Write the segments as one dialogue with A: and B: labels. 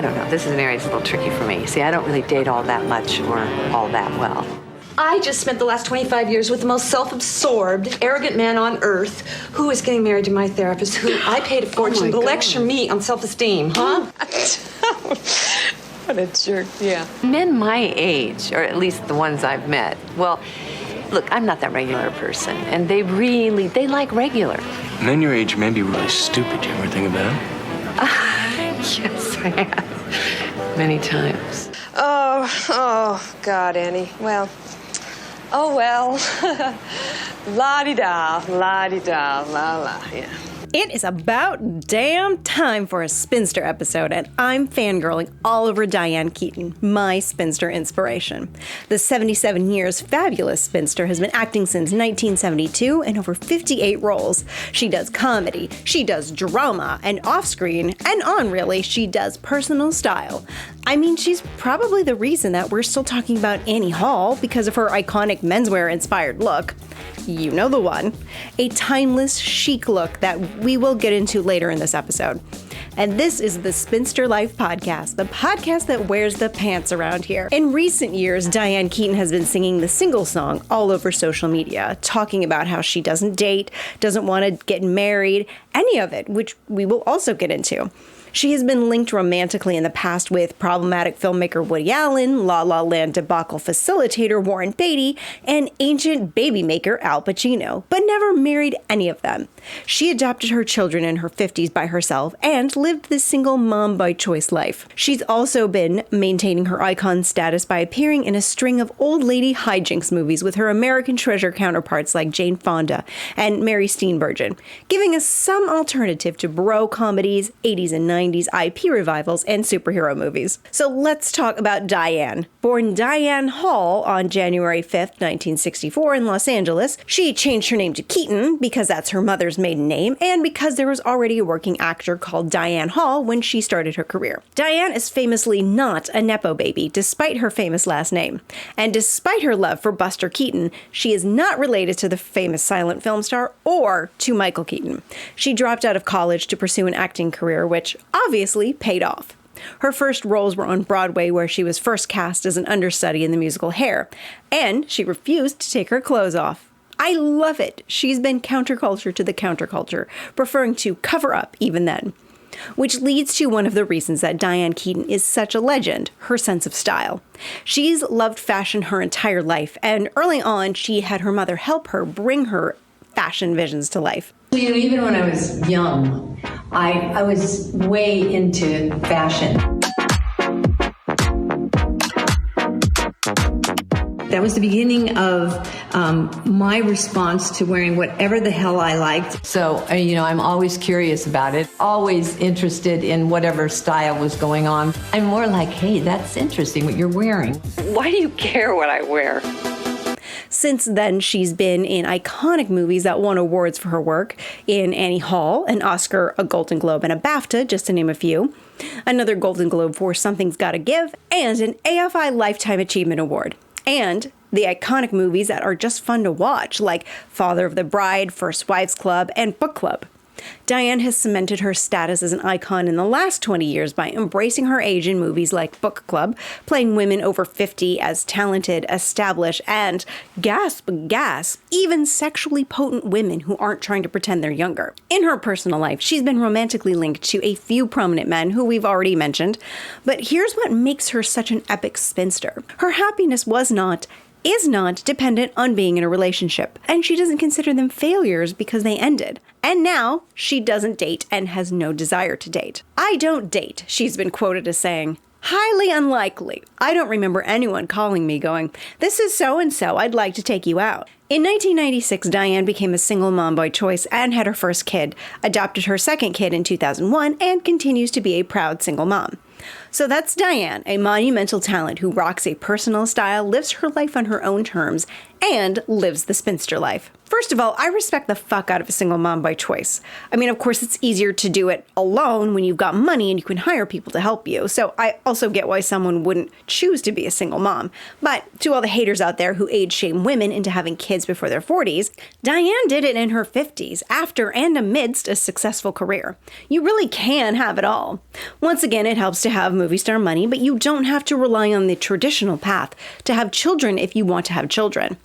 A: I don't know. This is an area that's a little tricky for me. See, I don't really date all that much or all that well.
B: I just spent the last 25 years with the most self-absorbed, arrogant man on earth who is getting married to my therapist, who I paid a fortune to lecture me on self-esteem, huh?
C: What a jerk, yeah.
A: Men my age, or at least the ones I've met, well, look, I'm not that regular person, and they like regular.
D: Men your age may be really stupid. You ever think about it?
A: Yes, I have. Many times.
C: Oh, God, Annie. Well, oh, well. La-di-da, la-di-da, la-la, yeah.
E: It is about damn time for a Spinster episode, and I'm fangirling all over Diane Keaton, my Spinster inspiration. The 77 years fabulous Spinster has been acting since 1972 in over 58 roles. She does comedy, she does drama, and off-screen, and on really, she does personal style. I mean, she's probably the reason that we're still talking about Annie Hall because of her iconic menswear-inspired look. You know the one. A timeless, chic look that we will get into later in this episode. And this is the Spinster Life Podcast, the podcast that wears the pants around here. In recent years, Diane Keaton has been singing the single song all over social media, talking about how she doesn't date, doesn't want to get married, any of it, which we will also get into. She has been linked romantically in the past with problematic filmmaker Woody Allen, La La Land debacle facilitator Warren Beatty, and ancient baby maker Al Pacino, but never married any of them. She adopted her children in her 50s by herself and lived this single mom by choice life. She's also been maintaining her icon status by appearing in a string of old lady hijinks movies with her American treasure counterparts like Jane Fonda and Mary Steenburgen, giving us some alternative to bro comedies, 80s and 90s IP revivals, and superhero movies. So let's talk about Diane. Born Diane Hall on January 5th, 1964 in Los Angeles, she changed her name to Keaton because that's her mother's maiden name and because there was already a working actor called Diane Hall when she started her career. Diane is famously not a Nepo baby, despite her famous last name. And despite her love for Buster Keaton, she is not related to the famous silent film star or to Michael Keaton. She dropped out of college to pursue an acting career, which obviously paid off. Her first roles were on Broadway, where she was first cast as an understudy in the musical Hair, and she refused to take her clothes off. I love it. She's been counterculture to the counterculture, preferring to cover up even then. Which leads to one of the reasons that Diane Keaton is such a legend, her sense of style. She's loved fashion her entire life, and early on, she had her mother help her bring her fashion visions to life.
F: You know, even when I was young, I was way into fashion. That was the beginning of my response to wearing whatever the hell I liked.
A: So, I'm always curious about it, always interested in whatever style was going on. I'm more like, hey, that's interesting what you're wearing. Why do you care what I wear?
E: Since then, she's been in iconic movies that won awards for her work, in Annie Hall, an Oscar, a Golden Globe, and a BAFTA, just to name a few, another Golden Globe for Something's Gotta Give, and an AFI Lifetime Achievement Award. And the iconic movies that are just fun to watch, like Father of the Bride, First Wives Club, and Book Club. Diane has cemented her status as an icon in the last 20 years by embracing her age in movies like Book Club, playing women over 50 as talented, established, and, gasp, even sexually potent women who aren't trying to pretend they're younger. In her personal life, she's been romantically linked to a few prominent men who we've already mentioned, but here's what makes her such an epic spinster. Her happiness is not dependent on being in a relationship, and she doesn't consider them failures because they ended. And now, she doesn't date and has no desire to date. I don't date, she's been quoted as saying. Highly unlikely. I don't remember anyone calling me going, "This is so-and-so, I'd like to take you out." In 1996, Diane became a single mom by choice and had her first kid, adopted her second kid in 2001, and continues to be a proud single mom. So that's Diane, a monumental talent who rocks a personal style, lives her life on her own terms, and lives the spinster life. First of all, I respect the fuck out of a single mom by choice. I mean, of course, it's easier to do it alone when you've got money and you can hire people to help you. So I also get why someone wouldn't choose to be a single mom. But to all the haters out there who age shame women into having kids before their 40s, Diane did it in her 50s, after and amidst a successful career. You really can have it all. Once again, it helps to have movie star money, but you don't have to rely on the traditional path to have children if you want to have children.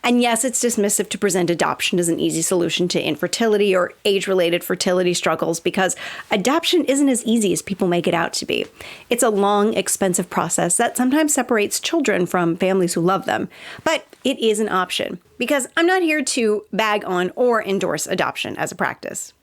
E: And yes, it's dismissive to present adoption as an easy solution to infertility or age-related fertility struggles because adoption isn't as easy as people make it out to be. It's a long, expensive process that sometimes separates children from families who love them. But it is an option, because I'm not here to bag on or endorse adoption as a practice.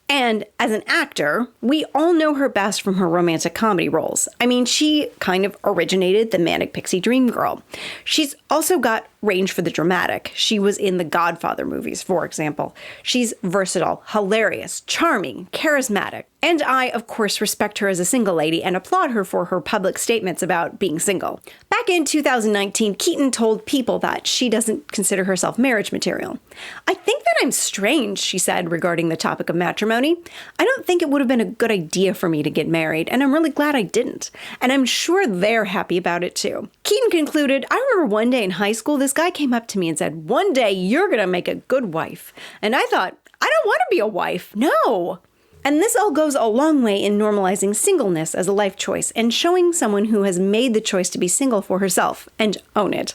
E: And as an actor, we all know her best from her romantic comedy roles. I mean, she kind of originated the manic pixie dream girl. She's also got range for the dramatic. She was in the Godfather movies, for example. She's versatile, hilarious, charming, charismatic. And I, of course, respect her as a single lady and applaud her for her public statements about being single. Back in 2019, Keaton told People that she doesn't consider herself marriage material. "I think that I'm strange," she said regarding the topic of matrimony. "I don't think it would have been a good idea for me to get married, and I'm really glad I didn't. And I'm sure they're happy about it too." Keaton concluded, "I remember one day in high school, this guy came up to me and said, 'One day you're gonna make a good wife.' And I thought, I don't want to be a wife. No." And this all goes a long way in normalizing singleness as a life choice and showing someone who has made the choice to be single for herself and own it.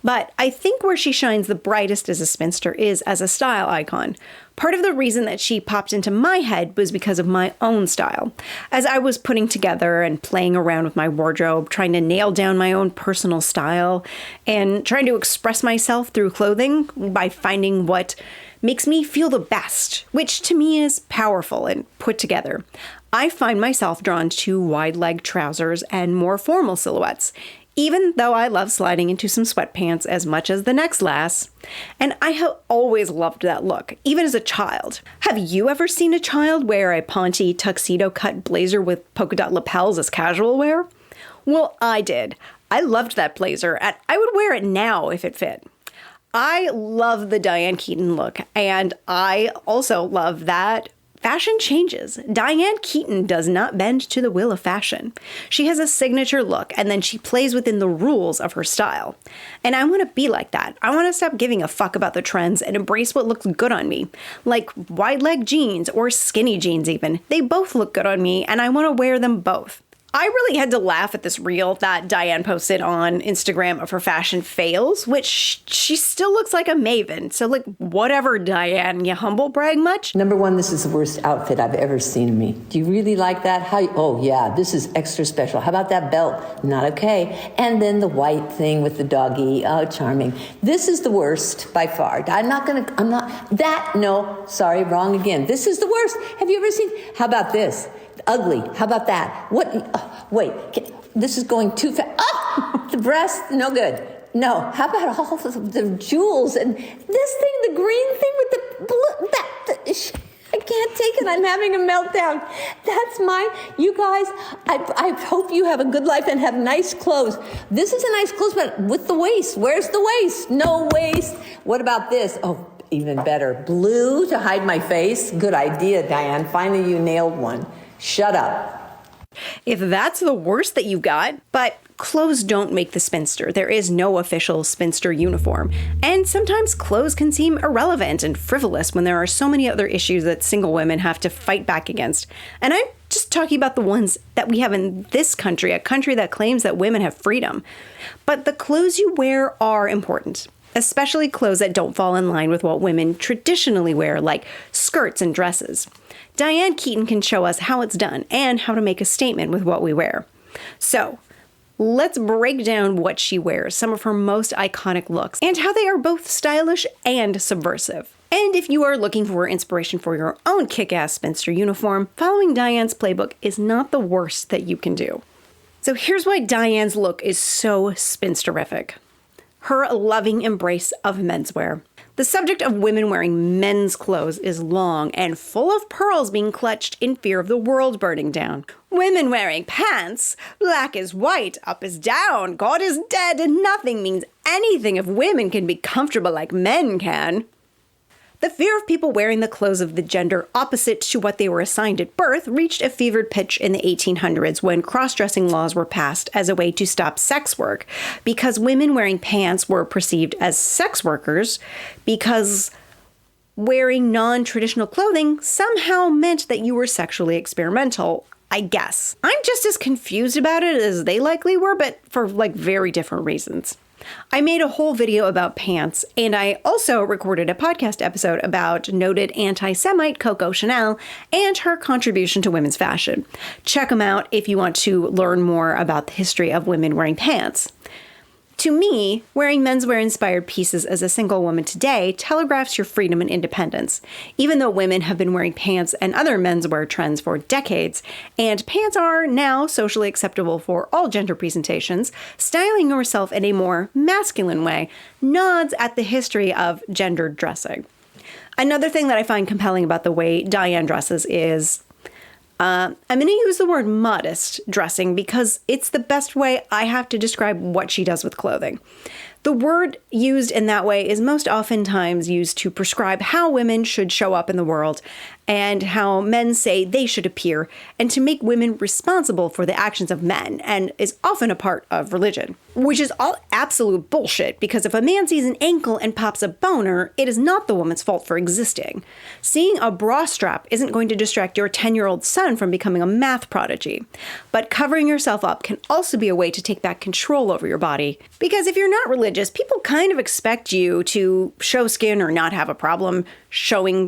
E: But I think where she shines the brightest as a spinster is as a style icon. Part of the reason that she popped into my head was because of my own style. As I was putting together and playing around with my wardrobe, trying to nail down my own personal style and trying to express myself through clothing by finding what makes me feel the best, which to me is powerful and put together, I find myself drawn to wide-leg trousers and more formal silhouettes, even though I love sliding into some sweatpants as much as the next lass. And I have always loved that look, even as a child. Have you ever seen a child wear a Ponte tuxedo-cut blazer with polka dot lapels as casual wear? Well, I did. I loved that blazer, and I would wear it now if it fit. I love the Diane Keaton look, and I also love that fashion changes. Diane Keaton does not bend to the will of fashion. She has a signature look, and then she plays within the rules of her style. And I want to be like that. I want to stop giving a fuck about the trends and embrace what looks good on me. Like wide-leg jeans or skinny jeans even. They both look good on me, and I want to wear them both. I really had to laugh at this reel that Diane posted on Instagram of her fashion fails, which she still looks like a maven. So, like, whatever, Diane, you humble brag much?
A: Number one, this is the worst outfit I've ever seen of me. Do you really like that? Oh, yeah, this is extra special. How about that belt? Not okay. And then the white thing with the doggy. Oh, charming. This is the worst by far. Sorry, wrong again. This is the worst. Have you ever seen? How about this? Ugly. How about that? What? Wait, this is going too fast. Oh, the breast, no good. No. How about all the jewels and this thing, the green thing with the blue? I can't take it. I'm having a meltdown. You guys, I hope you have a good life and have nice clothes. This is a nice clothes, but with the waist. Where's the waist? No waist. What about this? Oh, even better. Blue to hide my face. Good idea, Diane. Finally, you nailed one. Shut up.
E: If that's the worst that you got, but clothes don't make the spinster. There is no official spinster uniform. And sometimes clothes can seem irrelevant and frivolous when there are so many other issues that single women have to fight back against. And I'm just talking about the ones that we have in this country, a country that claims that women have freedom. But the clothes you wear are important, especially clothes that don't fall in line with what women traditionally wear, like skirts and dresses. Diane Keaton can show us how it's done and how to make a statement with what we wear. So, let's break down what she wears, some of her most iconic looks, and how they are both stylish and subversive. And if you are looking for inspiration for your own kick-ass spinster uniform, following Diane's playbook is not the worst that you can do. So here's why Diane's look is so spinsterific. her loving embrace of menswear. The subject of women wearing men's clothes is long and full of pearls being clutched in fear of the world burning down. Women wearing pants, black is white, up is down, God is dead, and nothing means anything if women can be comfortable like men can. The fear of people wearing the clothes of the gender opposite to what they were assigned at birth reached a fevered pitch in the 1800s when cross-dressing laws were passed as a way to stop sex work, because women wearing pants were perceived as sex workers, because wearing non-traditional clothing somehow meant that you were sexually experimental, I guess. I'm just as confused about it as they likely were, but for very different reasons. I made a whole video about pants, and I also recorded a podcast episode about noted anti-Semite Coco Chanel and her contribution to women's fashion. Check them out if you want to learn more about the history of women wearing pants. To me, wearing menswear-inspired pieces as a single woman today telegraphs your freedom and independence. Even though women have been wearing pants and other menswear trends for decades, and pants are now socially acceptable for all gender presentations, styling yourself in a more masculine way nods at the history of gendered dressing. Another thing that I find compelling about the way Diane dresses is I'm going to use the word modest dressing because it's the best way I have to describe what she does with clothing. The word used in that way is most oftentimes used to prescribe how women should show up in the world and how men say they should appear, and to make women responsible for the actions of men, and is often a part of religion. Which is all absolute bullshit, because if a man sees an ankle and pops a boner, it is not the woman's fault for existing. Seeing a bra strap isn't going to distract your 10-year-old son from becoming a math prodigy. But covering yourself up can also be a way to take back control over your body. Because if you're not religious, people kind of expect you to show skin or not have a problem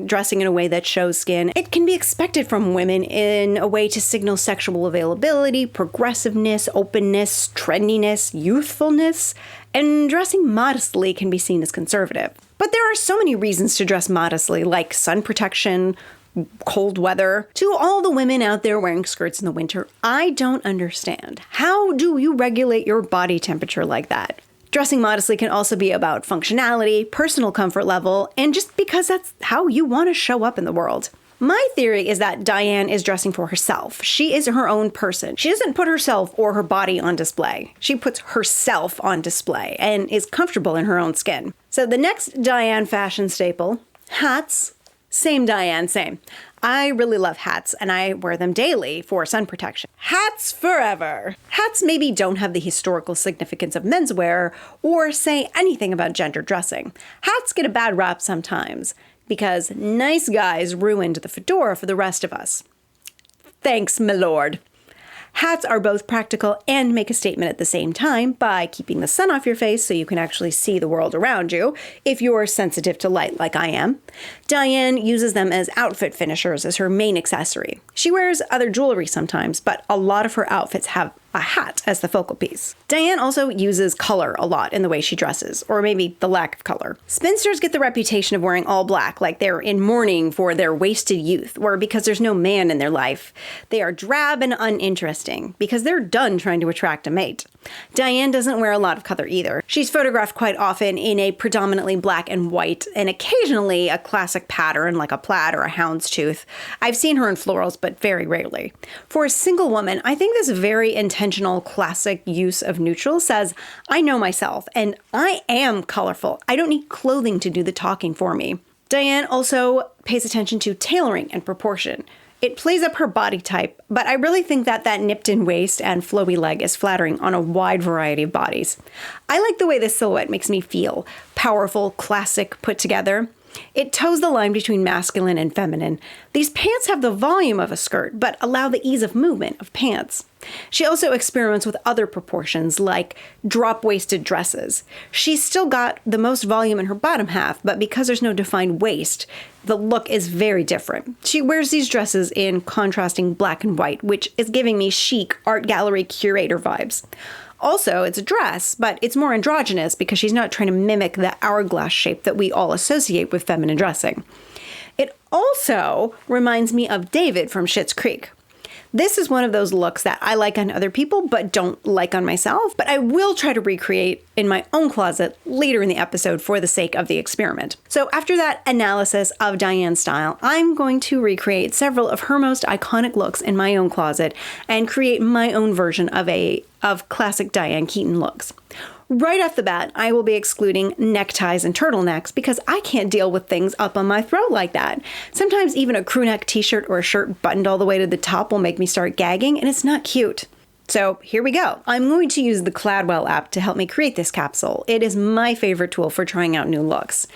E: dressing in a way that shows skin. It can be expected from women in a way to signal sexual availability, progressiveness, openness, trendiness, youthfulness, and dressing modestly can be seen as conservative. But there are so many reasons to dress modestly, like sun protection, cold weather. To all the women out there wearing skirts in the winter, I don't understand. How do you regulate your body temperature like that? Dressing modestly can also be about functionality, personal comfort level, and just because that's how you want to show up in the world. My theory is that Diane is dressing for herself. She is her own person. She doesn't put herself or her body on display. She puts herself on display and is comfortable in her own skin. So the next Diane fashion staple, hats. Same Diane, same. I really love hats, and I wear them daily for sun protection. Hats forever! Hats maybe don't have the historical significance of menswear or say anything about gender dressing. Hats get a bad rap sometimes because nice guys ruined the fedora for the rest of us. Thanks, my lord. Hats are both practical and make a statement at the same time by keeping the sun off your face so you can actually see the world around you, if you're sensitive to light like I am. Diane uses them as outfit finishers as her main accessory. She wears other jewelry sometimes, but a lot of her outfits have a hat as the focal piece. Diane also uses color a lot in the way she dresses, or maybe the lack of color. Spinsters get the reputation of wearing all black, like they're in mourning for their wasted youth, or because there's no man in their life. They are drab and uninteresting, because they're done trying to attract a mate. Diane doesn't wear a lot of color either. She's photographed quite often in a predominantly black and white, and occasionally a classic pattern like a plaid or a houndstooth. I've seen her in florals, but very rarely. For a single woman, I think this very intentional classic use of neutral says, I know myself, and I am colorful. I don't need clothing to do the talking for me. Diane also pays attention to tailoring and proportion. It plays up her body type, but I really think that nipped-in waist and flowy leg is flattering on a wide variety of bodies. I like the way this silhouette makes me feel. Powerful, classic, put together. It toes the line between masculine and feminine. These pants have the volume of a skirt, but allow the ease of movement of pants. She also experiments with other proportions, like drop-waisted dresses. She's still got the most volume in her bottom half, but because there's no defined waist, the look is very different. She wears these dresses in contrasting black and white, which is giving me chic art gallery curator vibes. Also, it's a dress, but it's more androgynous because she's not trying to mimic the hourglass shape that we all associate with feminine dressing. It also reminds me of David from Schitt's Creek. This is one of those looks that I like on other people but don't like on myself, but I will try to recreate in my own closet later in the episode for the sake of the experiment. So after that analysis of Diane's style, I'm going to recreate several of her most iconic looks in my own closet and create my own version of classic Diane Keaton looks. Right off the bat, I will be excluding neckties and turtlenecks because I can't deal with things up on my throat like that. Sometimes even a crew neck t-shirt or a shirt buttoned all the way to the top will make me start gagging, and it's not cute. So here we go. I'm going to use the Cladwell app to help me create this capsule. It is my favorite tool for trying out new looks.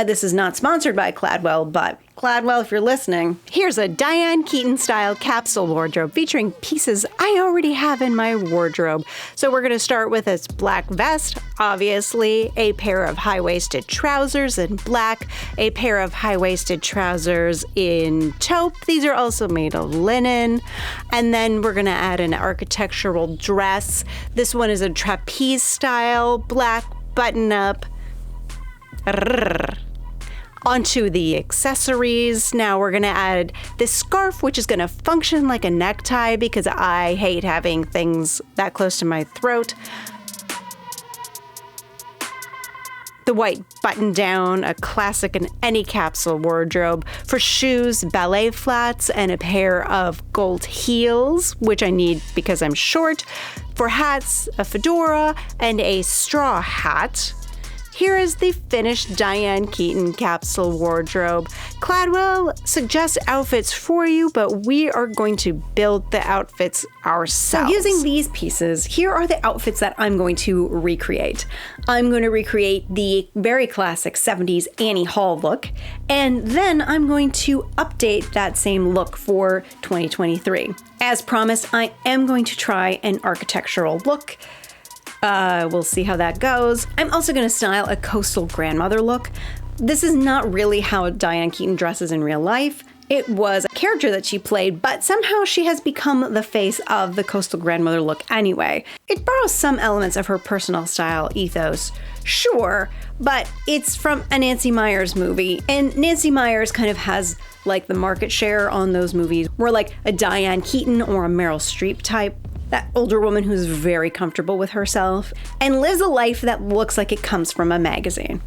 E: This is not sponsored by Cladwell, but Cladwell, if you're listening, here's a Diane Keaton style capsule wardrobe featuring pieces I already have in my wardrobe. So we're going to start with this black vest, obviously, a pair of high-waisted trousers in black, a pair of high-waisted trousers in taupe. These are also made of linen. And then we're going to add an architectural dress. This one is a trapeze style, black button-up. Onto the accessories. Now we're going to add this scarf, which is going to function like a necktie because I hate having things that close to my throat. The white button down, a classic in any capsule wardrobe. For shoes, ballet flats and a pair of gold heels, which I need because I'm short. For hats, a fedora and a straw hat. Here is the finished Diane Keaton capsule wardrobe. Cladwell suggests outfits for you, but we are going to build the outfits ourselves. So using these pieces, here are the outfits that I'm going to recreate. I'm going to recreate the very classic 70s Annie Hall look, and then I'm going to update that same look for 2023. As promised, I am going to try an architectural look. We'll see how that goes. I'm also going to style a coastal grandmother look. This is not really how Diane Keaton dresses in real life. It was a character that she played, but somehow she has become the face of the coastal grandmother look anyway. It borrows some elements of her personal style ethos, sure, but it's from a Nancy Meyers movie, and Nancy Meyers kind of has like the market share on those movies. We're like a Diane Keaton or a Meryl Streep type. That older woman who's very comfortable with herself and lives a life that looks like it comes from a magazine.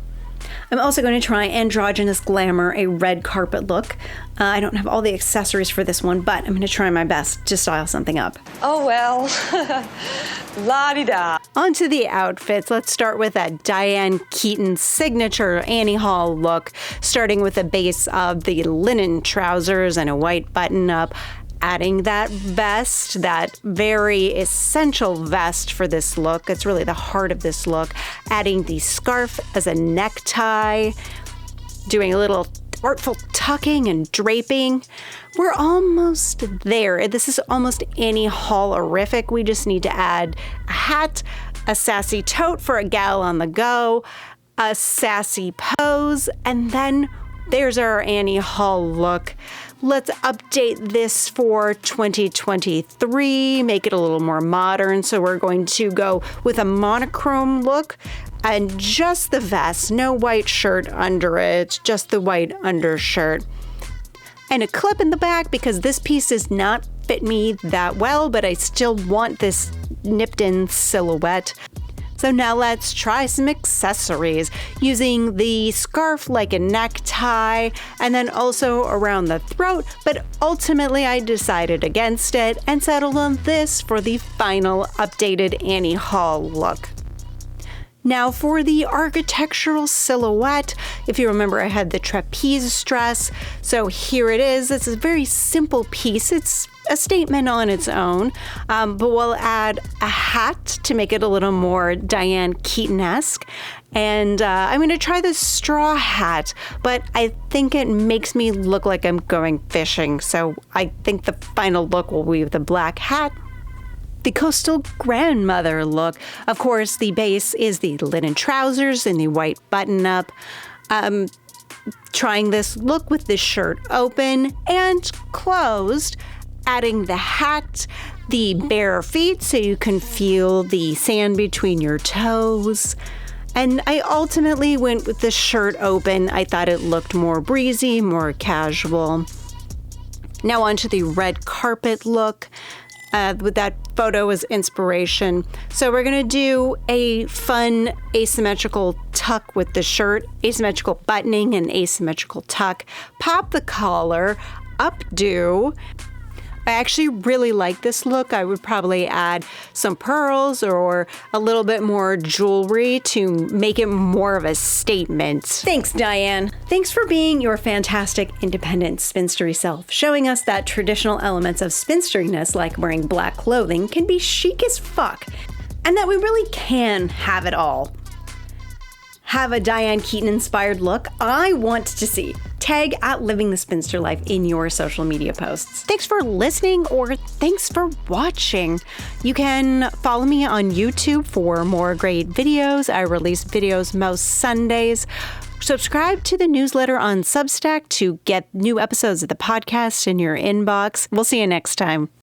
E: I'm also going to try androgynous glamour, a red carpet look. I don't have all the accessories for this one, but I'm going to try my best to style something up.
C: Oh, well. La-di-da.
E: On to the outfits. Let's start with that Diane Keaton signature Annie Hall look, starting with the base of the linen trousers and a white button-up. Adding that vest, that very essential vest for this look. It's really the heart of this look. Adding the scarf as a necktie. Doing a little artful tucking and draping. We're almost there. This is almost Annie Hall-orific. We just need to add a hat, a sassy tote for a gal on the go, a sassy pose, and then there's our Annie Hall look. Let's update this for 2023, make it a little more modern. So we're going to go with a monochrome look and just the vest, no white shirt under it, just the white undershirt. And a clip in the back because this piece does not fit me that well, but I still want this nipped in silhouette. So now let's try some accessories using the scarf like a necktie and then also around the throat, but ultimately I decided against it and settled on this for the final updated Annie Hall look. Now for the architectural silhouette, if you remember I had the trapeze dress, so here it is. It's a very simple piece. It's a statement on its own, but we'll add a hat to make it a little more Diane Keaton-esque. And I'm going to try this straw hat, but I think it makes me look like I'm going fishing. So I think the final look will be the black hat. The coastal grandmother look. Of course, the base is the linen trousers and the white button-up. Trying this look with the shirt open and closed. Adding the hat, the bare feet so you can feel the sand between your toes. And I ultimately went with the shirt open. I thought it looked more breezy, more casual. Now on to the red carpet look. With that photo as inspiration. So we're gonna do a fun asymmetrical tuck with the shirt, asymmetrical buttoning and asymmetrical tuck. Pop the collar, updo. I actually really like this look. I would probably add some pearls or a little bit more jewelry to make it more of a statement. Thanks, Diane. Thanks for being your fantastic, independent, spinstery self, showing us that traditional elements of spinsteriness, like wearing black clothing, can be chic as fuck, and that we really can have it all. Have a Diane Keaton-inspired look? I want to see. Tag at Living the Spinster Life in your social media posts. Thanks for listening, or thanks for watching. You can follow me on YouTube for more great videos. I release videos most Sundays. Subscribe to the newsletter on Substack to get new episodes of the podcast in your inbox. We'll see you next time.